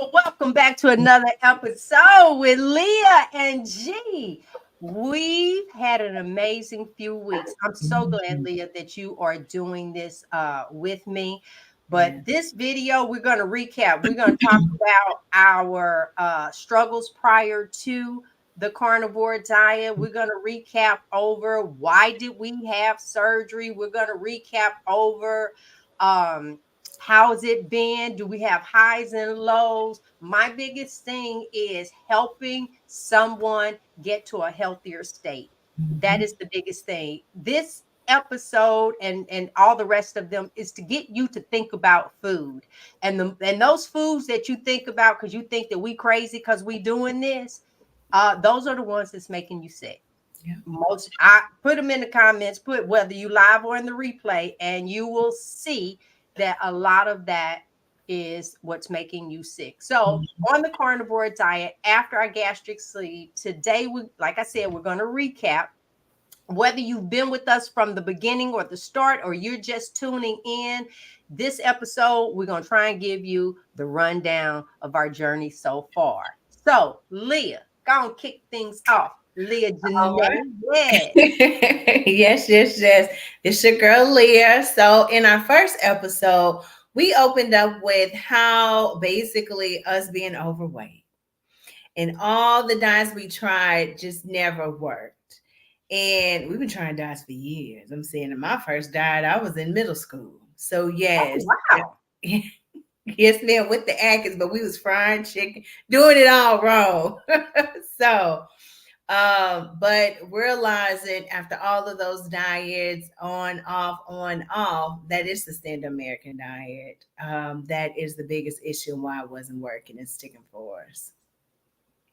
Welcome back to another episode with Leah and G. We've had an amazing few weeks. I'm so glad, Leah, that you are doing this with me. Yeah. But this video, we're going to recap. We're going to talk about our struggles prior to the carnivore diet. We're going to recap over why did we have surgery. We're going to recap over how's it been? Do we have highs and lows? My biggest thing is helping someone get to a healthier state. That is the biggest thing. This episode and all the rest of them is to get you to think about food. And those foods that you think about because you think that we crazy because we doing this, those are the ones that's making you sick. Yeah. Most I put them in the comments, put whether you live or in the replay, and you will see that a lot of that is what's making you sick. So on the carnivore diet, after our gastric sleeve, today we, like I said, we're going to recap. Whether you've been with us from the beginning or the start, or you're just tuning in, this episode, we're going to try and give you the rundown of our journey so far. So, Leah, go and kick things off. Leah All Janae, right. yes. Yes. It's your girl Leah. So in our first episode, we opened up with how basically us being overweight and all the diets we tried just never worked. And we've been trying diets for years. I'm saying in my first diet, I was in middle school. So Oh, yes. wow. Yes, ma'am, with the Atkins, but we was frying chicken, doing it all wrong. So but realizing after all of those diets, on, off, that is the standard American diet. That is the biggest issue and why it wasn't working and sticking for us.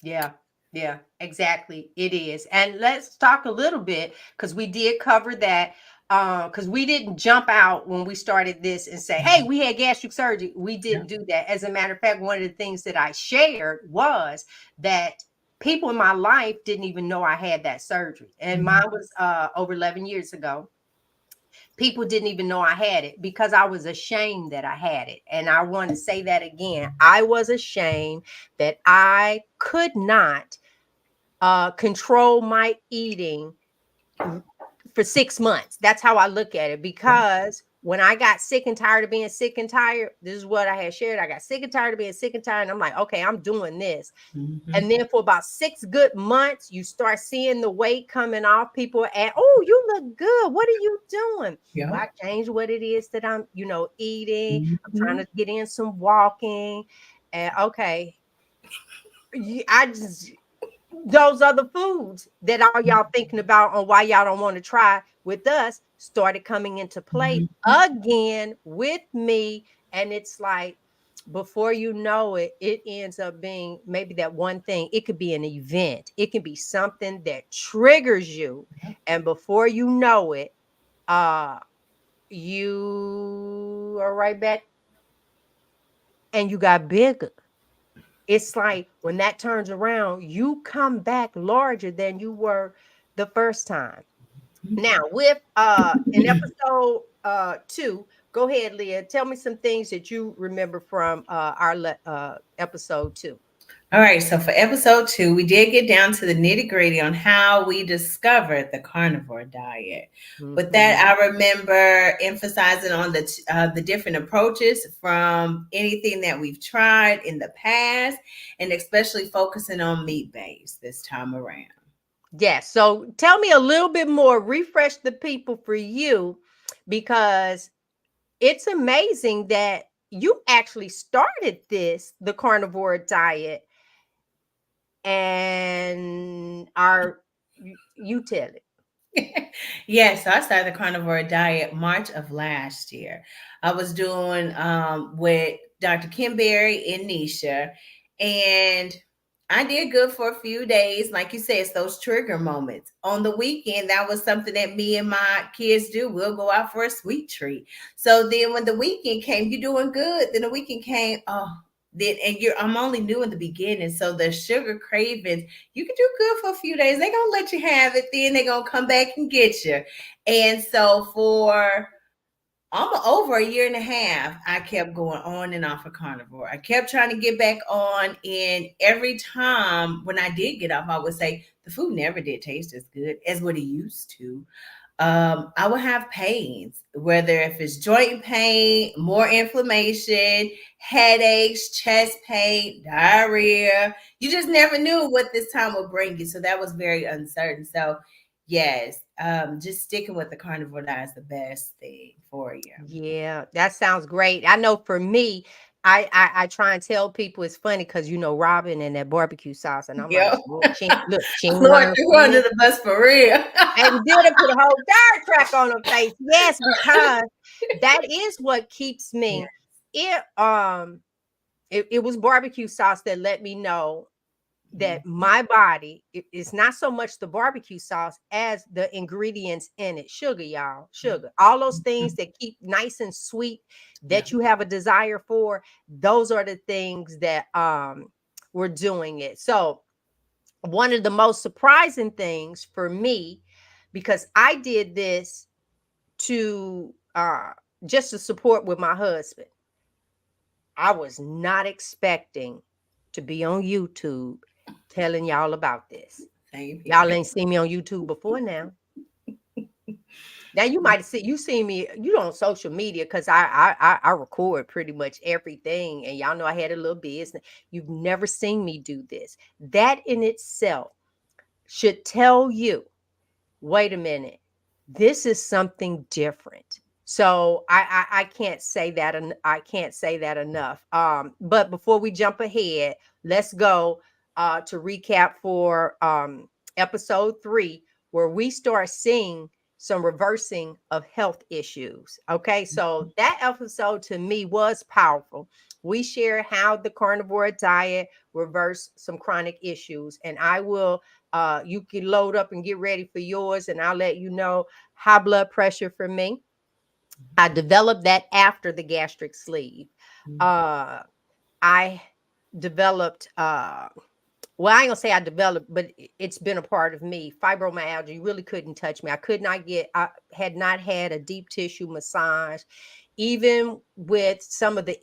Yeah, yeah, exactly. It is. And let's talk a little bit because we did cover that. Because we didn't jump out when we started this and say, hey, we had gastric surgery. We Yeah. didn't do that. As a matter of fact, one of the things that I shared was that people in my life didn't even know I had that surgery. And mine was over 11 years ago. People didn't even know I had it because I was ashamed that I had it. And I want to say that again. I was ashamed that I could not control my eating for 6 months. That's how I look at it. Because when I got sick and tired of being sick and tired, this is what I had shared. I got sick and tired of being sick and tired. And I'm like, okay, I'm doing this. And then for about 6 good months, you start seeing the weight coming off. People are oh, you look good. What are you doing? Yeah. Well, I changed what it is that I'm, eating. I'm trying Mhm. to get in some walking. And okay, I just those other foods that all y'all thinking about on why y'all don't want to try with us started coming into play Mhm. again with me. And it's like, before you know it, it ends up being maybe that one thing. It could be an event, it can be something that triggers you. And before you know it, uh, you are right back and you got bigger. It's like when that turns around, you come back larger than you were the first time. Now, with in episode 2, go ahead, Leah. Tell me some things that you remember from our episode 2. All right, so for episode 2, we did get down to the nitty gritty on how we discovered the carnivore diet. With that, Mhm. I remember emphasizing on the different approaches from anything that we've tried in the past, and especially focusing on meat based this time around. Yes. So tell me a little bit more, refresh the people for you, because it's amazing that you actually started the carnivore diet, and you tell it. Yes, so I started the carnivore diet March of last year. I was doing with Dr. Kim Berry and Nisha, and I did good for a few days. Like you said, it's those trigger moments. On the weekend, that was something that me and my kids do. We'll go out for a sweet treat. So then when the weekend came, you're doing good. Then the weekend came, oh, then and I'm only new in the beginning. So the sugar cravings, you can do good for a few days. They're gonna let you have it, then they're gonna come back and get you. And so for almost over a year and a half, I kept going on and off of carnivore. I kept trying to get back on, and every time when I did get off, I would say the food never did taste as good as what it used to. I would have pains, whether if it's joint pain, more inflammation, headaches, chest pain, diarrhea. You just never knew what this time would bring you. So that was very uncertain. So yes, just sticking with the carnivore diet is the best thing for you. Yeah, that sounds great. I know for me, I try and tell people it's funny because Robin and that barbecue sauce, and I'm like, Yep. look, she ain't Lord, learned threw from her under me. the bus for real. And then I put a whole dirt track on her face. Yes, because that is what keeps Yeah. me. It was barbecue sauce that let me know that my body is not so much the barbecue sauce as the ingredients in it. Sugar, y'all, sugar, all those things that keep nice and sweet Yeah. that you have a desire for. Those are the things that were doing it. So one of the most surprising things for me, because I did this to just to support with my husband, I was not expecting to be on YouTube telling y'all about this. Same here. Y'all ain't seen me on YouTube before now. Now you might see you see me on social media because I record pretty much everything, and y'all know I had a little business. You've never seen me do this. That in itself should tell you, wait a minute, this is something different. So I can't say that, and I can't say that enough. But before we jump ahead, let's go to recap for episode 3, where we start seeing some reversing of health issues. Okay, so that episode to me was powerful. We share how the carnivore diet reversed some chronic issues, and I will you can load up and get ready for yours, and I'll let you know. High blood pressure for me, I developed that after the gastric sleeve. uh I developed well, I ain't gonna say I developed, but it's been a part of me. Fibromyalgia, you really couldn't touch me. I had not had a deep tissue massage. Even with some of the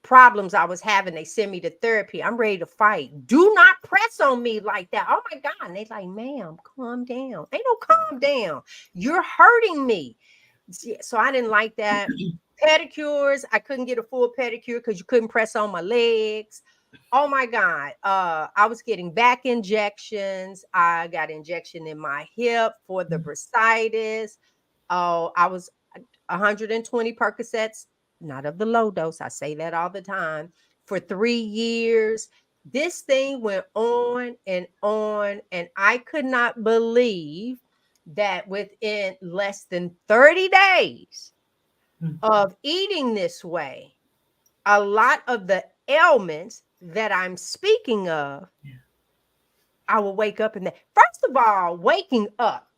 problems I was having, they sent me to therapy. I'm ready to fight. Do not press on me like that. Oh my God. And they like, ma'am, calm down. Ain't no calm down. You're hurting me. So I didn't like that. Pedicures, I couldn't get a full pedicure because you couldn't press on my legs. Oh my God. I was getting back injections. I got injection in my hip for the bursitis. Oh, I was 120 Percocets, not of the low dose. I say that all the time, for 3 years. This thing went on, and I could not believe that within less than 30 days of eating this way, a lot of the ailments that I'm speaking of, I will wake up first of all, waking up.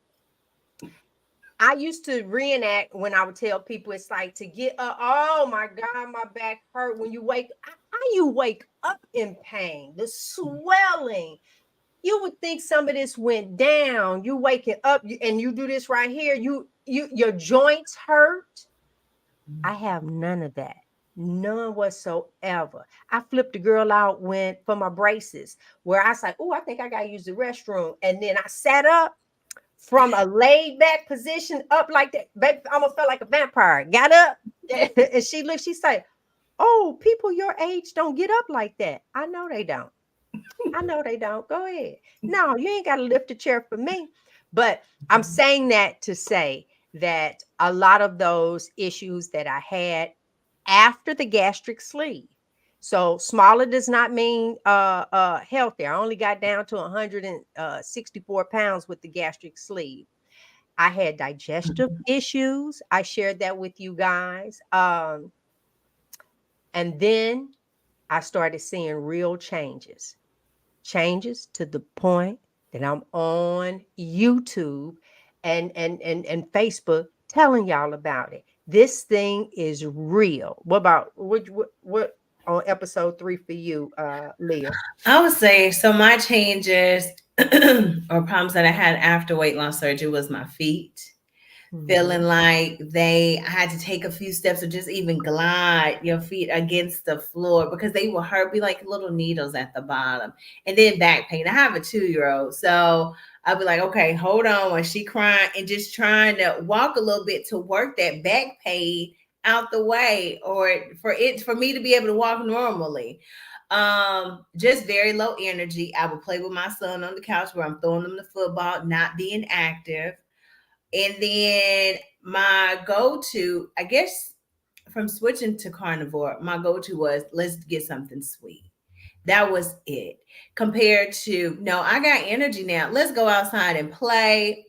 I used to reenact when I would tell people it's like to get up. Oh my God, my back hurt when you wake. How you wake up in pain, the swelling. You would think some of this went down. You waking up and you do this right here. Your joints hurt. I have none of that. None whatsoever. I flipped a girl out for my braces, where I was like, oh, I think I gotta use the restroom. And then I sat up from a laid back position up like that. Baby, I almost felt like a vampire. Got up and she looked, she said, oh, people your age don't get up like that. I know they don't. I know they don't. Go ahead. No, you ain't got to lift a chair for me. But I'm saying that to say that a lot of those issues that I had after the gastric sleeve. So smaller does not mean healthy. I only got down to 164 pounds with the gastric sleeve. I had digestive issues. I shared that with you guys. And then I started seeing real changes to the point that I'm on YouTube and Facebook telling y'all about it. This thing is real. What about what on episode 3 for you, Leah? I would say so. My changes or problems that I had after weight loss surgery was my feet. feeling like I had to take a few steps or just even glide your feet against the floor because they will hurt, be like little needles at the bottom. And then back pain. I have a 2-year-old, so I'll be like, okay, hold on, when she crying, and just trying to walk a little bit to work that back pain out the way, or for me to be able to walk normally. Just very low energy. I would play with my son on the couch where I'm throwing him the football, not being active. And then my go-to, I guess, from switching to carnivore, my go-to was, let's get something sweet. That was it. Compared to, no, I got energy now. Let's go outside and play.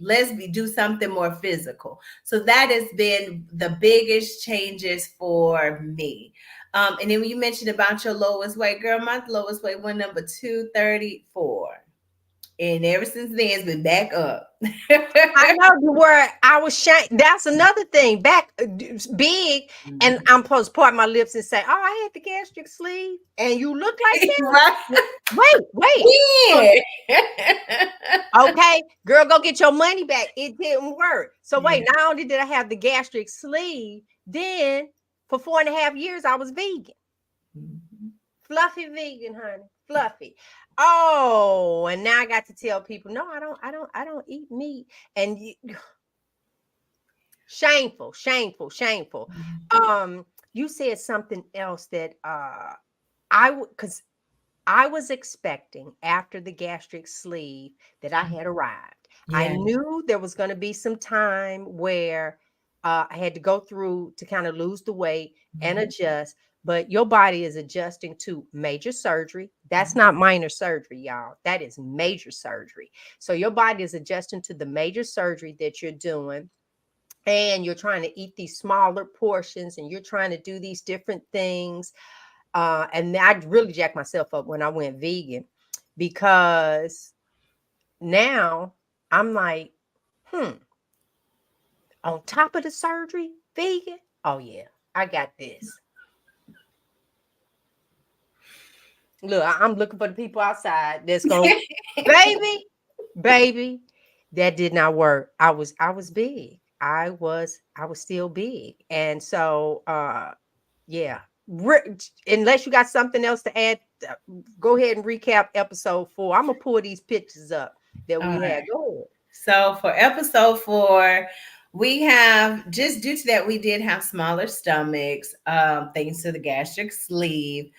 Do something more physical. So that has been the biggest changes for me. And then when you mentioned about your lowest weight, girl, my lowest weight went number 234. And ever since then, it's been back up. I know the word. I was shy. That's another thing. Back big, and I'm supposed to part my lips and say, "Oh, I had the gastric sleeve," and you look like that. Right? Wait. Yeah. Okay, girl, go get your money back. It didn't work. So wait, Yeah. not only did I have the gastric sleeve, then for 4.5 years I was vegan. Fluffy vegan, honey. Fluffy. Oh, and now I got to tell people, no, I don't eat meat. And shameful. You said something else that because I was expecting after the gastric sleeve that I had arrived. I Yeah. knew there was going to be some time where I had to go through to kind of lose the weight and adjust. But your body is adjusting to major surgery. That's not minor surgery, y'all. That is major surgery. So your body is adjusting to the major surgery that you're doing. And you're trying to eat these smaller portions and you're trying to do these different things. And I really jacked myself up when I went vegan because now I'm like, on top of the surgery, vegan. Oh yeah, I got this. Look, I'm looking for the people outside that's gonna, baby, that did not work. I was big. I was still big, and so yeah. Unless you got something else to add, go ahead and recap episode 4. I'm gonna pull these pictures up that All we had. right. Go ahead. So for episode 4, we have, just due to that, we did have smaller stomachs, thanks to the gastric sleeve.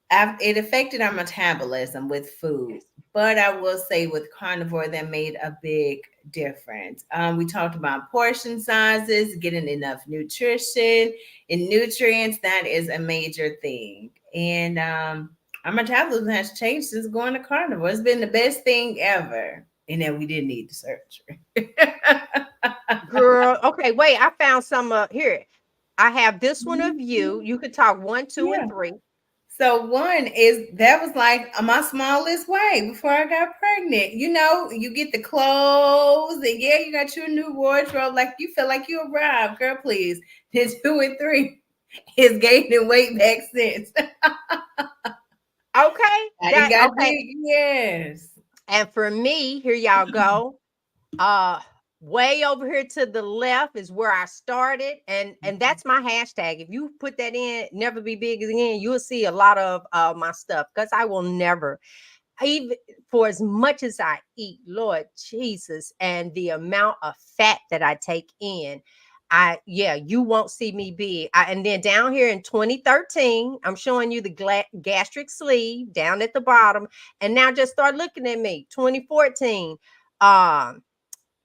It affected our metabolism with food, but I will say with carnivore, that made a big difference. We talked about portion sizes, getting enough nutrition and nutrients. That is a major thing. And our metabolism has changed since going to carnivore. It's been the best thing ever. And then we didn't need the surgery. Girl, okay, wait. I found some here. I have this one of you. You could talk 1, 2, Yeah. and 3. So one is, that was like my smallest weight before I got pregnant. You know, you get the clothes and yeah, you got your new wardrobe. Like you feel like you arrived, girl. Please. Then 2 and 3 is gaining weight back since. Okay, I didn't that got okay. big. Yes. And for me, here y'all go. Uh Way over here to the left is where I started, and that's my hashtag. If you put that in, never be big again, you'll see a lot of my stuff because I will never, even for as much as I eat, Lord Jesus, and the amount of fat that I take in, you won't see me big. And then down here in 2013, I'm showing you the gastric sleeve down at the bottom, and now just start looking at me. 2014,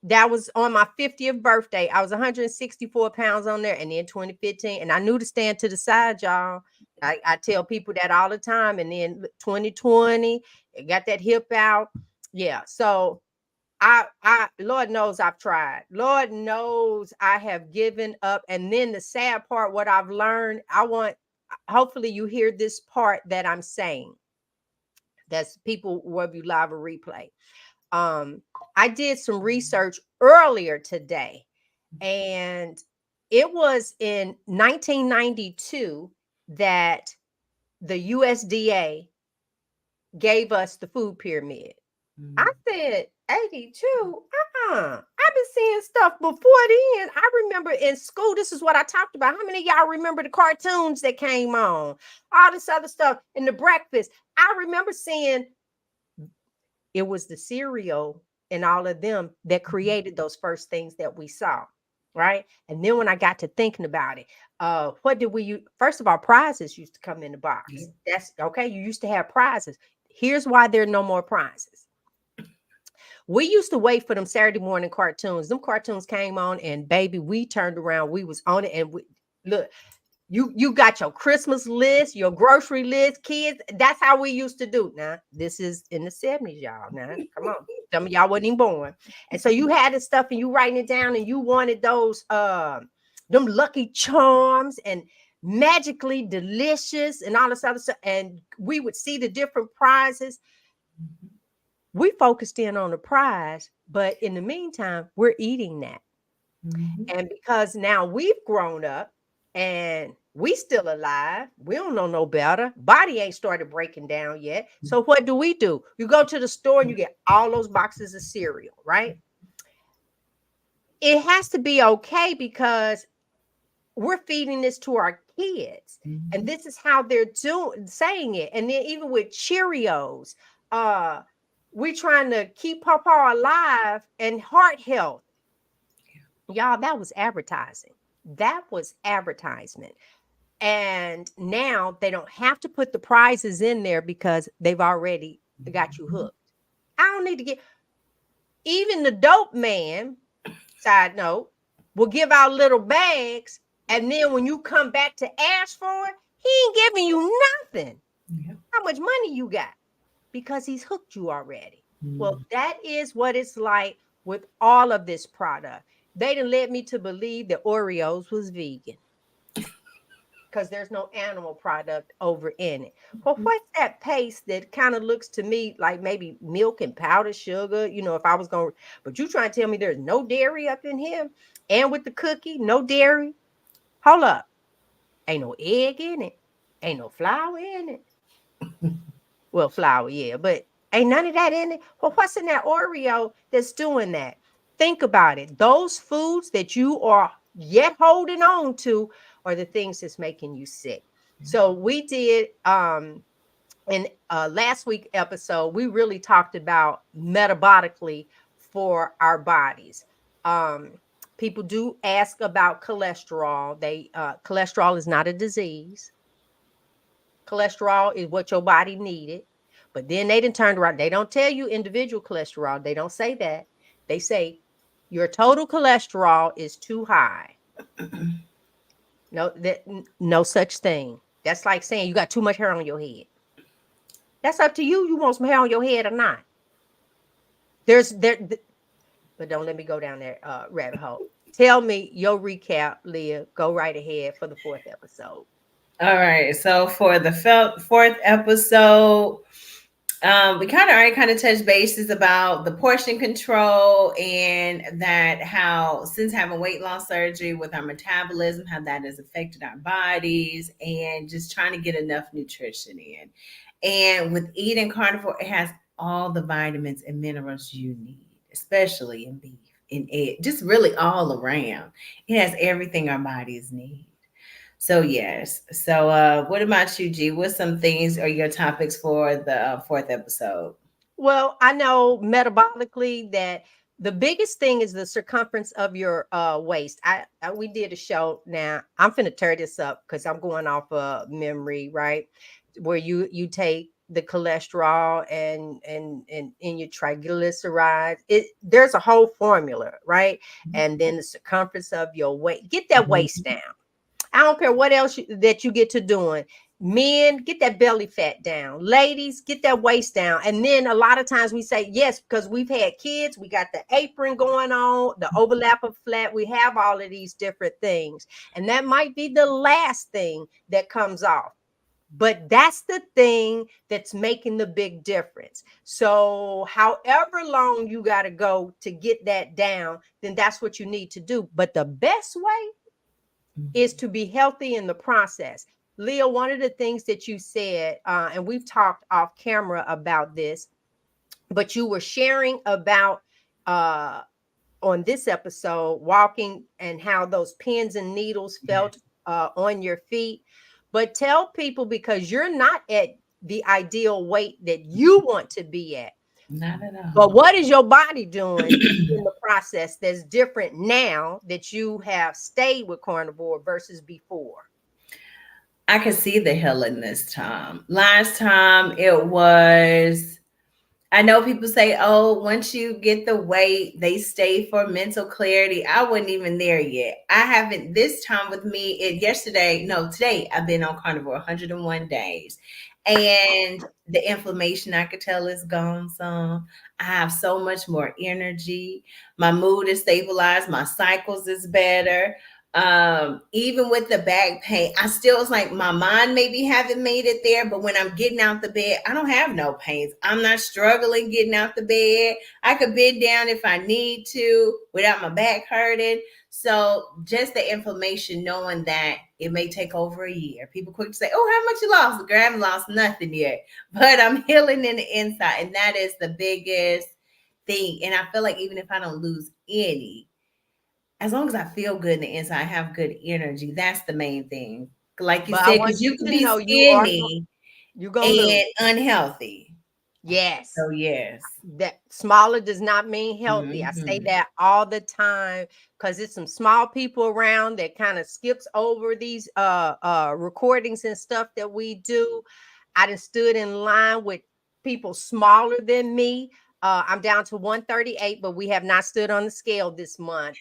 that was on my 50th birthday. I was 164 pounds on there. And then 2015, and I knew to stand to the side, y'all. I tell people that all the time. And then 2020, it got that hip out. Yeah. So Lord knows I've tried. Lord knows I have given up. And then the sad part, what I've learned, hopefully you hear this part that I'm saying. That's people, whether you live or replay. I did some research earlier today, and it was in 1992 that the USDA gave us the food pyramid. I said 82. I've been seeing stuff before then. I remember in school, this is what I talked about. How many of y'all remember the cartoons that came on? All this other stuff in the breakfast. I remember seeing it was the cereal and all of them that created those first things that we saw. Right. And then when I got to thinking about it, what did we use? First of all, prizes used to come in the box. Yeah. That's okay. You used to have prizes. Here's why there are no more prizes. We used to wait for them Saturday morning cartoons. Them cartoons came on, and baby, we turned around. We was on it, and we look. You got your Christmas list, your grocery list, kids. That's how we used to do. Now, this is in the 70s, y'all. Now, come on. Some of y'all wasn't even born. And so you had this stuff and you writing it down and you wanted those them Lucky Charms and magically delicious and all this other stuff. And we would see the different prizes. We focused in on the prize, but in the meantime, we're eating that. Mm-hmm. And because now we've grown up and we still alive, we don't know no better. Body ain't started breaking down yet. So what do? You go to the store and you get all those boxes of cereal, right? It has to be okay because we're feeding this to our kids. Mm-hmm. And this is how they're saying it. And then even with Cheerios, we're trying to keep Papa alive and heart health. Y'all, that was advertising. That was advertisement. And now they don't have to put the prizes in there because they've already got you hooked. I don't need to get, even the dope man, side note, will give out little bags. And then when you come back to ask for it, he ain't giving you nothing. Yeah. How much money you got? Because he's hooked you already. Mm-hmm. Well, that is what it's like with all of this product. They done led me to believe that Oreos was vegan because there's no animal product over in it. Well, what's that paste that kind of looks to me like maybe milk and powdered sugar? You know, if I was going, but you trying to tell me there's no dairy up in here? And with the cookie, no dairy? Hold up. Ain't no egg in it. Ain't no flour in it. Well, flour, yeah, but ain't none of that in it. Well, what's in that Oreo that's doing that? Think about it. Those foods that you are yet holding on to are the things that's making you sick. So we did in last week episode, we really talked about metabolically for our bodies. People do ask about cholesterol. Cholesterol is not a disease. Cholesterol is what your body needed. But then they didn't turn around. They don't tell you individual cholesterol. They don't say that. They say your total cholesterol is too high. No such thing. That's like saying you got too much hair on your head. That's up to you. You want some hair on your head or not? But don't let me go down that rabbit hole. Tell me your recap, Leah. Go right ahead for the 4th episode. All right. So for the 4th episode, we already touched bases about the portion control and that how since having weight loss surgery with our metabolism, how that has affected our bodies and just trying to get enough nutrition in. And with eating carnivore, it has all the vitamins and minerals you need, especially in beef, in egg, just really all around. It has everything our bodies need. So yes. So what about you, G? What's some things or your topics for the 4th episode? Well, I know metabolically that the biggest thing is the circumference of your waist. We did a show. Now I'm finna tear this up because I'm going off of memory, right? Where you take the cholesterol and in your triglycerides. There's a whole formula, right? And then the circumference of your waist. Get that waist down. I don't care what else that you get to doing. Men, get that belly fat down. Ladies, get that waist down. And then a lot of times we say, yes, because we've had kids, we got the apron going on, the overlap of flat. We have all of these different things. And that might be the last thing that comes off. But that's the thing that's making the big difference. So however long you got to go to get that down, then that's what you need to do. But the best way is to be healthy in the process. Leah, one of the things that you said, and we've talked off camera about this, but you were sharing about on this episode, walking and how those pins and needles felt on your feet. But tell people, because you're not at the ideal weight that you want to be at. Not at But all. what is your body doing in the process that's different now that you have stayed with carnivore versus before? I can see the healing this time. Last time it was, I know people say, oh, once you get the weight, they stay for mental clarity. I wasn't even there yet. I haven't, this time with me, today, I've been on carnivore 101 days. And the inflammation, I could tell, is gone some. I have so much more energy. My mood is stabilized. My cycles is better. Even with the back pain, I still, it's like my mind maybe haven't made it there, but when I'm getting out the bed, I don't have no pains. I'm not struggling getting out the bed. I could bend down if I need to without my back hurting. So just the inflammation, knowing that it may take over a year. People quick to say, oh, how much you lost? Girl, I haven't lost nothing yet, but I'm healing in the inside. And that is the biggest thing. And I feel like even if I don't lose any, as long as I feel good in the inside, I have good energy. That's the main thing. Like you But I said, want because you you could to be know skinny you're gonna and lose. unhealthy. Yes. So yes. That smaller does not mean healthy. I say Mm-hmm. that all the time because it's some small people around that kind of skips over these recordings and stuff that we do. I done stood in line with people smaller than me. I'm down to 138, but we have not stood on the scale this month.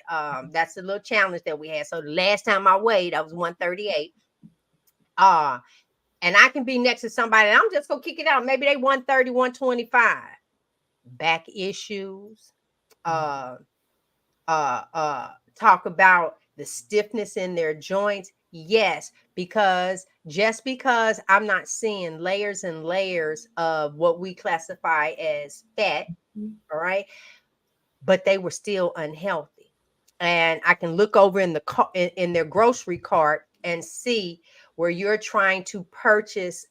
That's a little challenge that we had. So the last time I weighed, I was 138. Uh, and I can be next to somebody and I'm just gonna kick it out. Maybe they 130, 125. Back issues, uh talk about the stiffness in their joints. Yes, because just because I'm not seeing layers and layers of what we classify as fat, all right, but they were still unhealthy. And I can look over in in their grocery cart and see where you're trying to purchase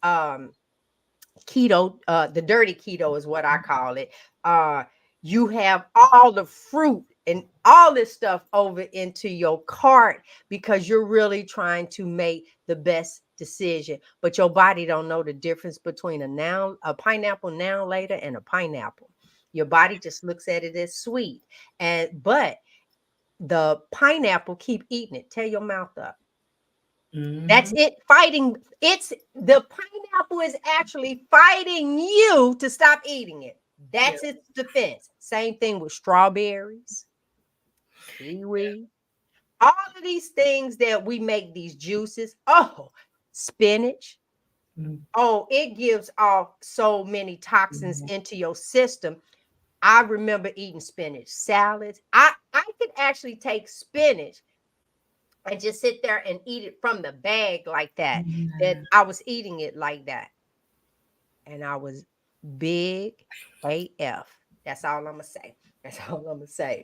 keto, the dirty keto is what I call it. uh you have all the fruit and all this stuff over into your cart because you're really trying to make the best decision, but your body don't know the difference between a pineapple now later and a pineapple. Your body just looks at it as sweet, and but the pineapple, keep eating it, tear your mouth up. That's Mm-hmm. it fighting. It's the pineapple is actually fighting you to stop eating it. Yep. That's its defense. Same thing with strawberries, kiwi, all of these things that we make these juices. Oh, spinach. Oh, it gives off so many toxins Mm-hmm. into your system. I remember eating spinach salads. I could actually take spinach and just sit there and eat it from the bag like that. That I was eating it like that. And I was big AF. That's all I'm gonna say. That's all I'm gonna say.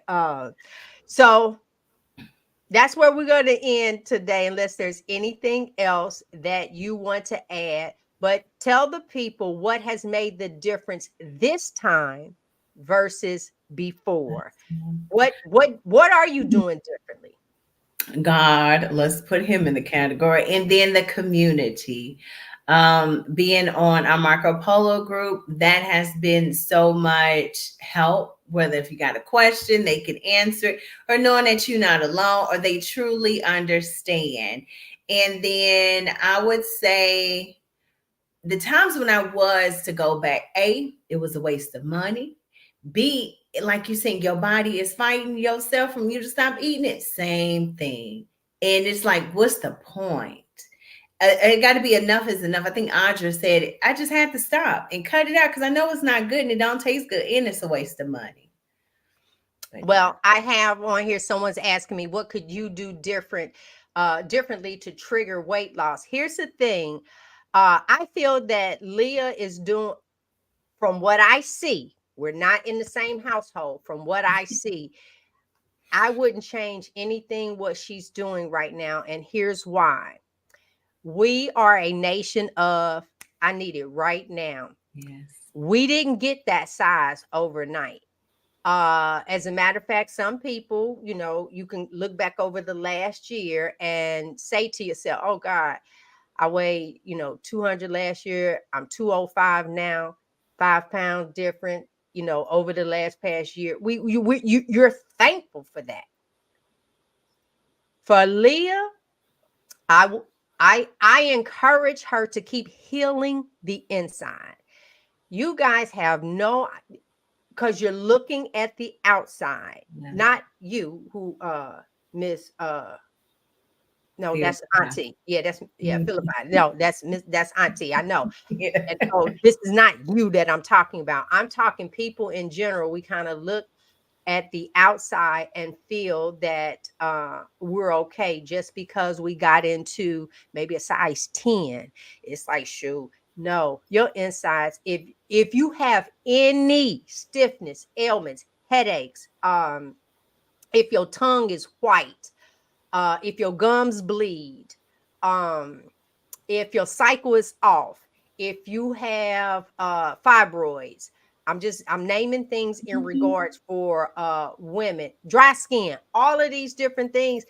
So that's where we're gonna end today, unless there's anything else that you want to add. But tell the people what has made the difference this time versus before. What are you doing differently? God, let's put him in the category. And then the community. Being on our Marco Polo group, that has been so much help. Whether if you got a question, they can answer it, or knowing that you're not alone, or they truly understand. And then I would say the times when I was to go back, A, it was a waste of money. B, like you saying, your body is fighting yourself from you to stop eating it. Same thing. And it's like, what's the point? It got to be enough is enough. I think Audra said it. I just had to stop and cut it out because I know it's not good and it don't taste good and it's a waste of money. But yeah. Well, I have on here, someone's asking me, what could you do differently to trigger weight loss? Here's the thing. I feel that Leah is doing, from what I see, we're not in the same household. From what I see, I wouldn't change anything what she's doing right now. And here's why. We are a nation of, I need it right now. Yes. We didn't get that size overnight. As a matter of fact, some people, you can look back over the last year and say to yourself, oh God, I weighed, 200 last year. I'm 205 now, 5 pounds different, over the last past year. You're thankful for that. For Leah, I encourage her to keep healing the inside. You guys have no, because you're looking at the outside, not you who Miss no, that's Auntie. Yeah, Philippi. No, that's Auntie. I know. Yeah. And so this is not you that I'm talking about. I'm talking people in general. We kind of look at the outside and feel that we're okay just because we got into maybe a size 10. It's like, shoot, no, your insides, if you have any stiffness, ailments, headaches, if your tongue is white, if your gums bleed, if your cycle is off, if you have fibroids, I'm naming things in regards for women, dry skin, all of these different things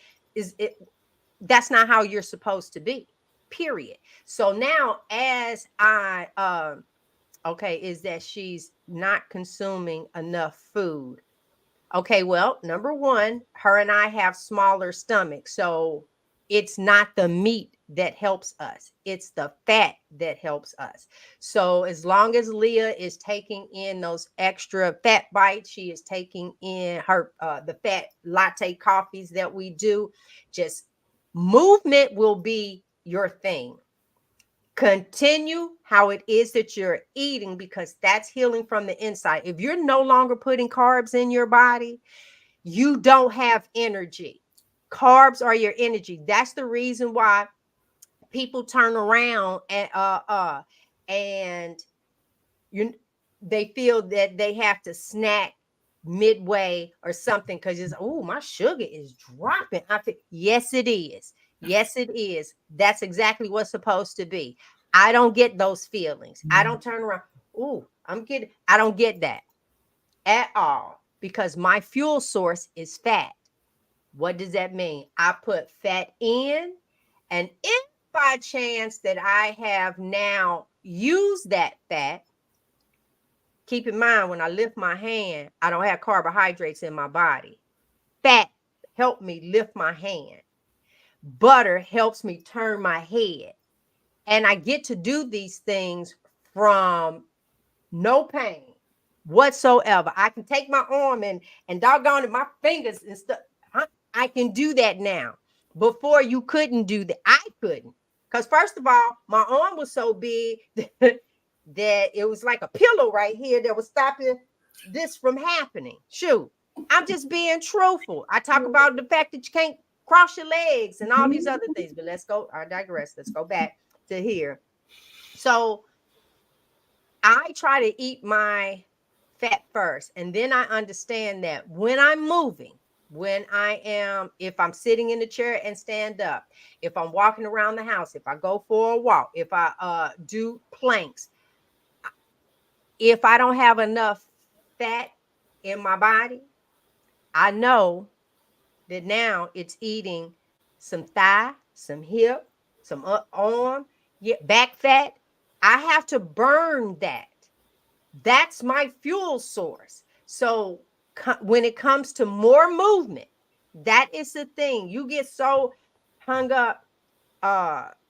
that's not how you're supposed to be, period. So now as okay, is that she's not consuming enough food. Okay, well, number one, her and I have smaller stomachs. So it's not the meat that helps us, it's the fat that helps us. So as long as Leah is taking in those extra fat bites, she is taking in her the fat latte coffees that we do, just movement will be your thing. Continue how it is that you're eating, because that's healing from the inside. If you're no longer putting carbs in your body, you don't have energy. Carbs are your energy. That's the reason why people turn around and you they feel that they have to snack midway or something because it's, oh, my sugar is dropping. I feel, yes, it is. Yes, it is. That's exactly what's supposed to be. I don't get those feelings. I don't turn around. Oh, I don't get that at all, because my fuel source is fat. What does that mean? I put fat in, and if by chance that I have now used that fat, keep in mind, when I lift my hand, I don't have carbohydrates in my body. Fat helped me lift my hand. Butter helps me turn my head. And I get to do these things from no pain whatsoever. I can take my arm and doggone it, my fingers and stuff. I can do that now. Before you couldn't do that. I couldn't. Because first of all, my arm was so big that it was like a pillow right here that was stopping this from happening. Shoot, I'm just being truthful. I talk about the fact that you can't cross your legs and all these other things. But let's go. I digress. Let's go back to here. So I try to eat my fat first, and then I understand that when I'm moving, if I'm sitting in the chair and stand up, if I'm walking around the house, if I go for a walk, if I do planks, if I don't have enough fat in my body, I know that now it's eating some thigh, some hip, some arm, back fat. I have to burn that. That's my fuel source. So when it comes to more movement, that is the thing. You get so hung up,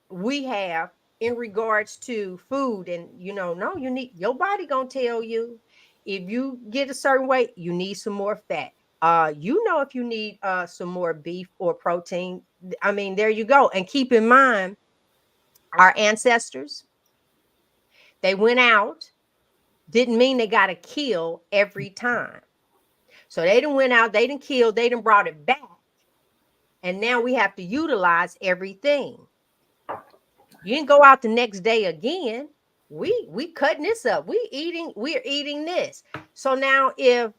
we have, in regards to food, and no, you need, your body gonna tell you if you get a certain weight, you need some more fat. If you need some more beef or protein. I mean, there you go. And keep in mind, our ancestors, they went out, didn't mean they got to kill every time. So they didn't went out, they didn't kill, they didn't brought it back. And now we have to utilize everything. You didn't go out the next day again. We cutting this up. We're eating this. So now if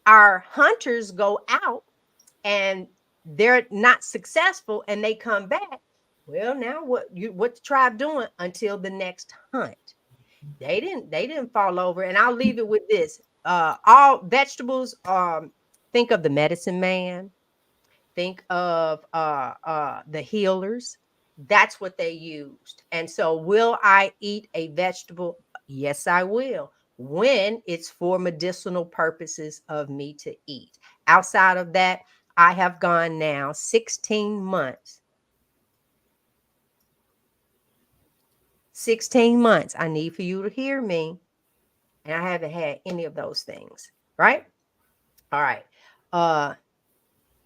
our hunters go out and they're not successful and they come back, well, now what the tribe doing until the next hunt? They didn't fall over. And I'll leave it with this. all vegetables. Think of the medicine man. Think of the healers. That's what they used. And so, will I eat a vegetable? Yes, I will. When it's for medicinal purposes of me to eat. Outside of that, I have gone now 16 months. 16 months. I need for you to hear me. And I haven't had any of those things. Right? All right.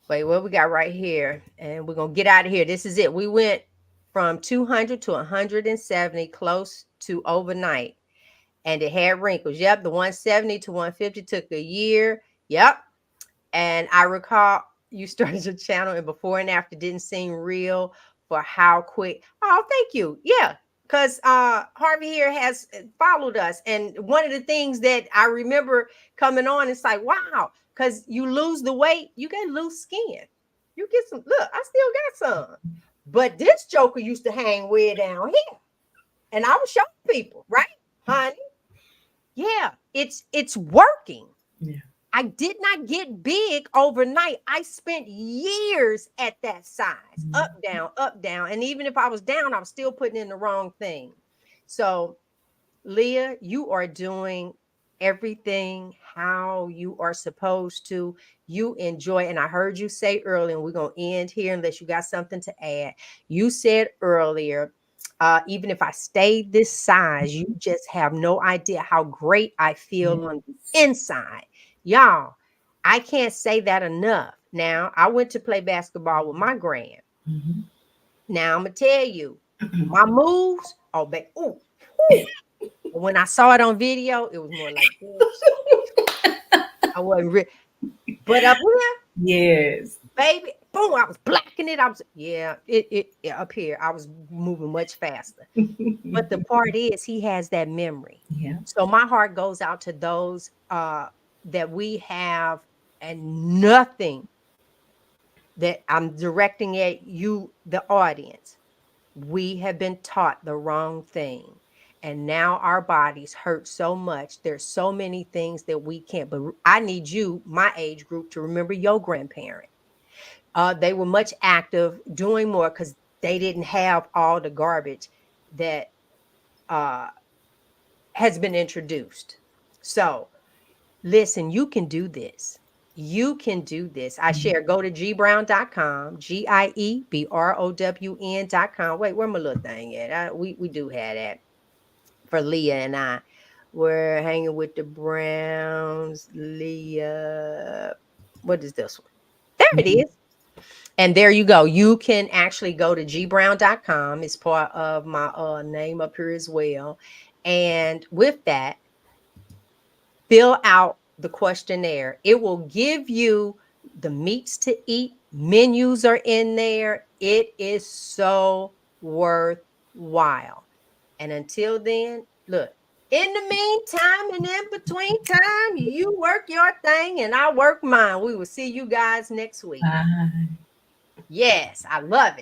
Wait, what we got right here? And we're gonna get out of here. This is it. We went from 200 to 170, close to overnight. And it had wrinkles. Yep, the 170 to 150 took a year. Yep. And I recall you started your channel and before and after didn't seem real for how quick. Oh, thank you. Yeah. Because Harvey here has followed us. And one of the things that I remember coming on, it's like, wow, because you lose the weight, you get loose skin. You get some, look, I still got some. But this joker used to hang way down here. And I was showing people, right, honey? Yeah, it's working. Yeah. I did not get big overnight. I spent years at that size, up, down. And even if I was down, I was still putting in the wrong thing. So, Leah, you are doing everything how you are supposed to. You enjoy, and I heard you say earlier, and we're going to end here unless you got something to add. You said earlier, even if I stayed this size, you just have no idea how great I feel on the inside. Y'all, I can't say that enough. Now, I went to play basketball with my grand. Mm-hmm. Now, I'm going to tell you, my moves, oh, baby, ooh. When I saw it on video, it was more like this. I wasn't but up here, yes, baby, boom, I was blacking it. I was, it up here, I was moving much faster. But the part is, he has that memory. Yeah. So my heart goes out to those that we have, and nothing that I'm directing at you, the audience. We have been taught the wrong thing. And now our bodies hurt so much. There's so many things that we can't, but I need you, my age group, to remember your grandparent. They were much active, doing more because they didn't have all the garbage that has been introduced. So listen, you can do this. You can do this. I share, go to gbrown.com, GIEBROWN.com. Wait, where my little thing at? We do have that for Leah and I. We're hanging with the Browns. Leah, what is this one? There it is. And there you go. You can actually go to gbrown.com. It's part of my name up here as well. And with that, fill out the questionnaire. It will give you the meats to eat. Menus are in there. It is so worthwhile. And until then, look, in the meantime and in between time, you work your thing and I work mine. We will see you guys next week. Bye. Yes, I love it.